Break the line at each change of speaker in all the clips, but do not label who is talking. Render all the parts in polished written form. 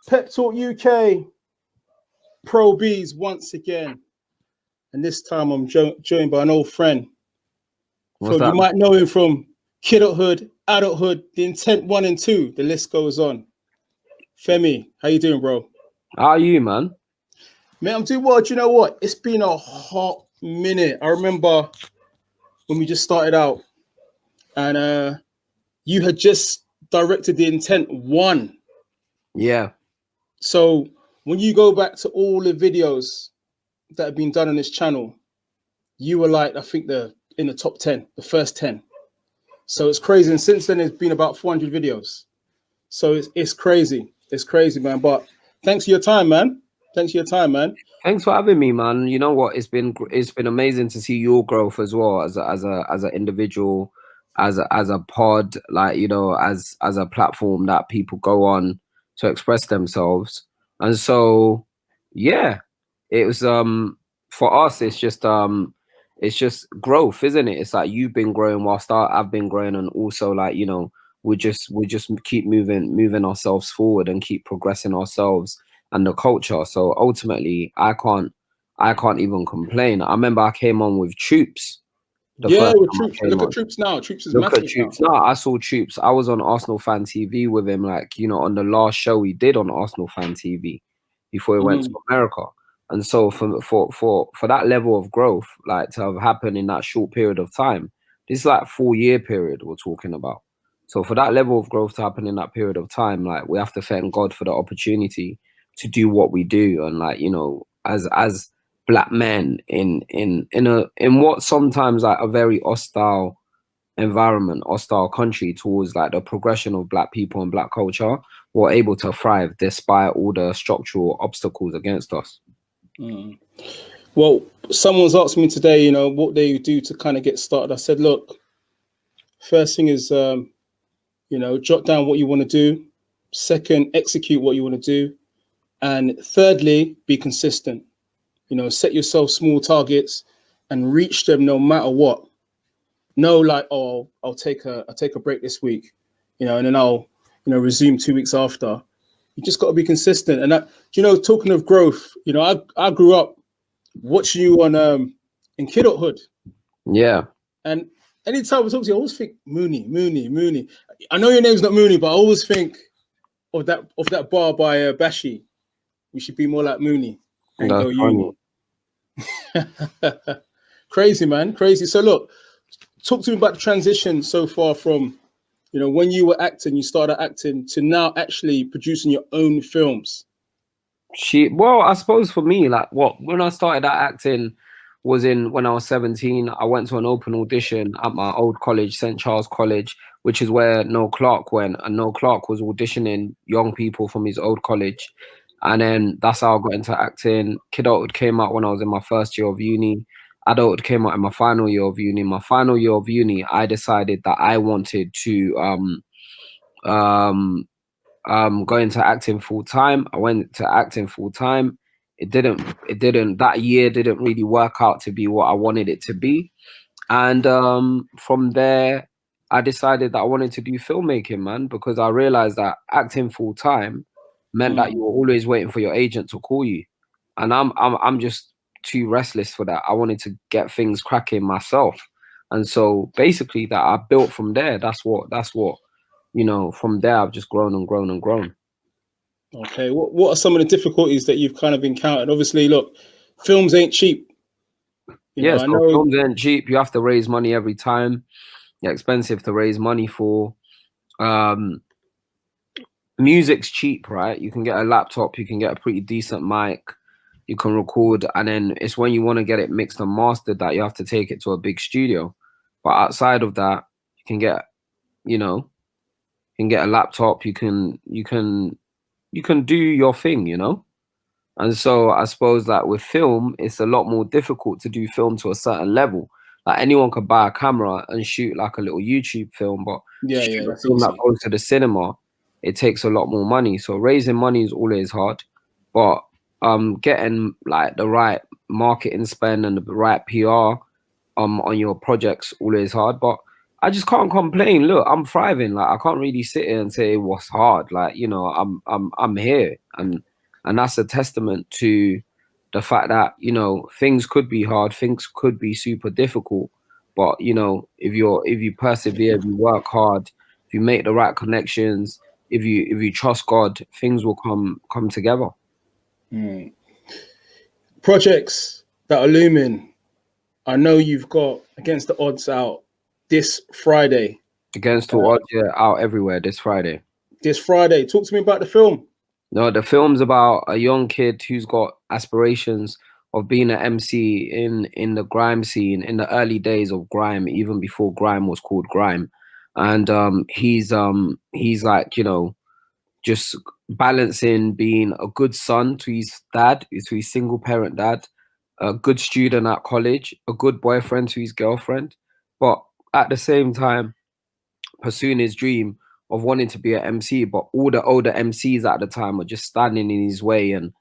Pep Talk UK, Pro Beez once again. And this time I'm joined by an old friend.
What's that?
You might know him from kidulthood, adulthood, the intent 1 and 2. The list goes on. Femi, how you doing, bro?
How are you, man?
Man, I'm doing well. Do you know what? It's been a hot minute. I remember when we just started out and you had just directed the intent 1.
Yeah.
So when you go back to all the videos that have been done on this channel, you were like, I think in the top 10, the first 10. So it's crazy. And since then, it's been about 400 videos. So it's crazy. It's crazy, man. But thanks for your time, man. Thanks
for having me, man. You know what? It's been amazing to see your growth as well as an individual, as a pod, like, you know, as a platform that people go on to express themselves. And so, yeah, it was for us. It's just growth, isn't it? It's like you've been growing whilst I've been growing, and also, like, you know, we just keep moving ourselves forward and keep progressing ourselves and the culture. So ultimately, I can't even complain. I remember I came on with Troops.
With Troops. Look at Troops now. Troops is massive.
Look at Troops now. I saw Troops. I was on Arsenal Fan TV with him, like, you know, on the last show we did on Arsenal Fan TV before he went to America. And so for that level of growth, like, to have happened in that short period of time, this is like 4-year period we're talking about. So for that level of growth to happen in that period of time, like, we have to thank God for the opportunity to do what we do. And, like, you know, as Black men in what sometimes like a very hostile environment, hostile country towards like the progression of Black people and Black culture, we're able to thrive despite all the structural obstacles against us.
Well, someone's asked me today, you know, what they do to kind of get started. I said, look, first thing is, you know, jot down what you want to do. Second, execute what you want to do. And thirdly, be consistent. You know, set yourself small targets and reach them no matter what. No, like, oh, I'll take a break this week, you know, and then I'll, you know, resume 2 weeks after. You just got to be consistent. And that, you know, talking of growth, you know, I grew up watching you on in kidulthood.
Yeah.
And anytime I talk to you, I always think Mooney. I know your name's not Mooney, but I always think of that bar by Bashi. We should be more like Mooney and go uni. Crazy, man, crazy. So look, talk to me about the transition so far from, you know, when you were acting, you started acting, to now actually producing your own films.
Well, I suppose for me, like, when I started that acting was when I was 17. I went to an open audition at my old college, St. Charles College, which is where Noel Clarke went, and Noel Clarke was auditioning young people from his old college. And then that's how I got into acting. Kidulthood came out when I was in my first year of uni. Adulthood came out in my final year of uni. My final year of uni, I decided that I wanted to go into acting full time. I went to acting full time. That year didn't really work out to be what I wanted it to be. And from there, I decided that I wanted to do filmmaking, man, because I realized that acting full time meant that you were always waiting for your agent to call you. And I'm just too restless for that. I wanted to get things cracking myself. And so basically that I built from there. That's what, you know, from there I've just grown and grown and grown.
Okay, what are some of the difficulties that you've kind of encountered? Obviously, look, films ain't cheap.
I know films ain't cheap. You have to raise money every time. They're expensive to raise money for. Music's cheap, right? You can get a laptop, you can get a pretty decent mic, you can record, and then it's when you want to get it mixed and mastered that you have to take it to a big studio. But outside of that, you can get, you know, you can get a laptop, you can do your thing, you know. And so I suppose that with film, it's a lot more difficult to do film to a certain level. Like, anyone could buy a camera and shoot like a little YouTube film, but shoot a film that goes to the cinema, it takes a lot more money. So raising money is always hard, but getting like the right marketing spend and the right PR on your projects always hard. But I just can't complain. Look, I'm thriving. Like, I can't really sit here and say what's hard. Like, you know, I'm here, and that's a testament to the fact that, you know, things could be hard, things could be super difficult, but, you know, if you persevere, if you work hard, if you make the right connections, if you trust God, things will come together.
Projects that are looming. I know you've got Against the Odds out this Friday.
Against All Odds, yeah, out everywhere this Friday.
This Friday. Talk to me about the film.
No, the film's about a young kid who's got aspirations of being an MC in the grime scene, in the early days of grime, even before grime was called grime. And he's like, you know, just balancing being a good son to his dad, to his single parent dad, a good student at college, a good boyfriend to his girlfriend, but at the same time pursuing his dream of wanting to be an MC. But all the older MCs at the time were just standing in his way, and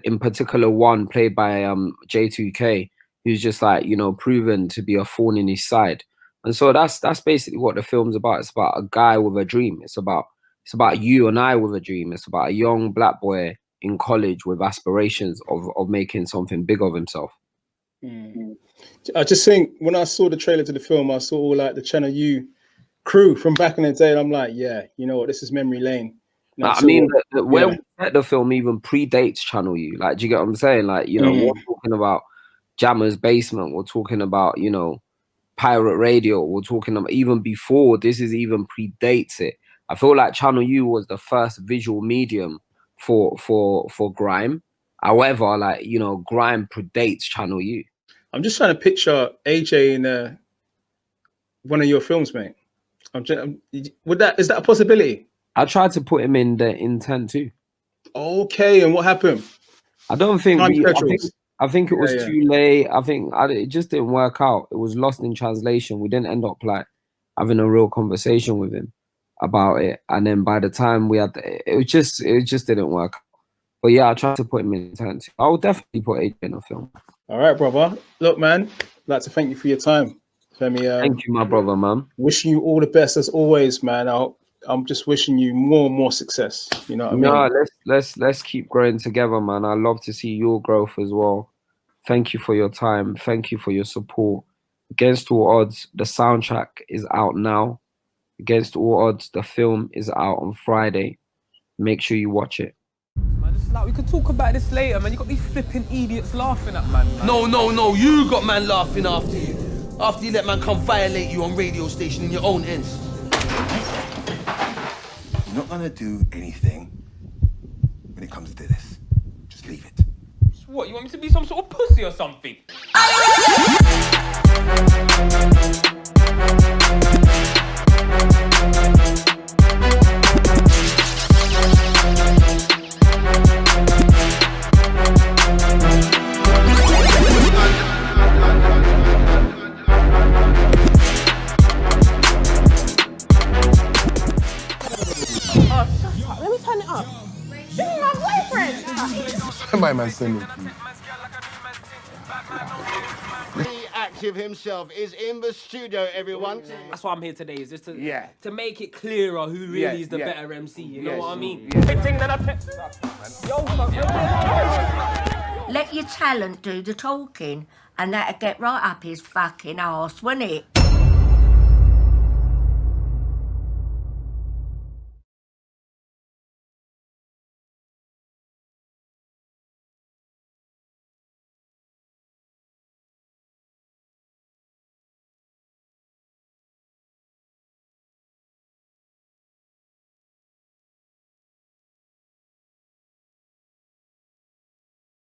in particular one played by J2K, who's just like, you know, proven to be a thorn in his side. And so that's basically what the film's about. It's about a guy with a dream. It's about you and I with a dream. It's about a young black boy in college with aspirations of making something big of himself.
I just think when I saw the trailer to the film, I saw all like the Channel U crew from back in the day, and I'm like, yeah, you know what, this is memory lane.
I mean, where we set the film even predates Channel U. Like, do you get what I'm saying? Like, you know, we're talking about Jammer's Basement. We're talking about, you know, Pirate Radio. We're talking about even before this is even predates it. I feel like Channel U was the first visual medium for grime. However, like, you know, grime predates Channel U.
I'm just trying to picture AJ in one of your films, mate. Is that a possibility?
I tried to put him in the Intent too.
Okay, and what happened?
I don't think I think it was too late. I think it just didn't work out. It was lost in translation. We didn't end up like having a real conversation with him about it. And then by the time we had, it just didn't work. But yeah, I tried to put him in Intent too. I would definitely put AJ in a film.
All right, brother. Look, man, I'd like to thank you for your time, Femi.
Thank you, my brother, man.
Wishing you all the best as always, man. I'm just wishing you more and more success. You know what I mean?
Let's keep growing together, man. I love to see your growth as well. Thank you for your time. Thank you for your support. Against All Odds, the soundtrack is out now. Against All Odds, the film is out on Friday. Make sure you watch it.
Man, it's like we could talk about this later, man. You got these flipping idiots laughing at man.
No, you got man laughing after you. After you let man come violate you on radio station in your own ends.
You're not gonna do anything when it comes to this. Just leave it.
What, you want me to be some sort of pussy or something?
Let me turn it up. This is my boyfriend.
My man sending you.
Active himself is in the studio, everyone.
That's why I'm here today, is just to make it clearer who really is the better MC. You know what I mean?
Let your talent do the talking, and that'll get right up his fucking arse, won't it?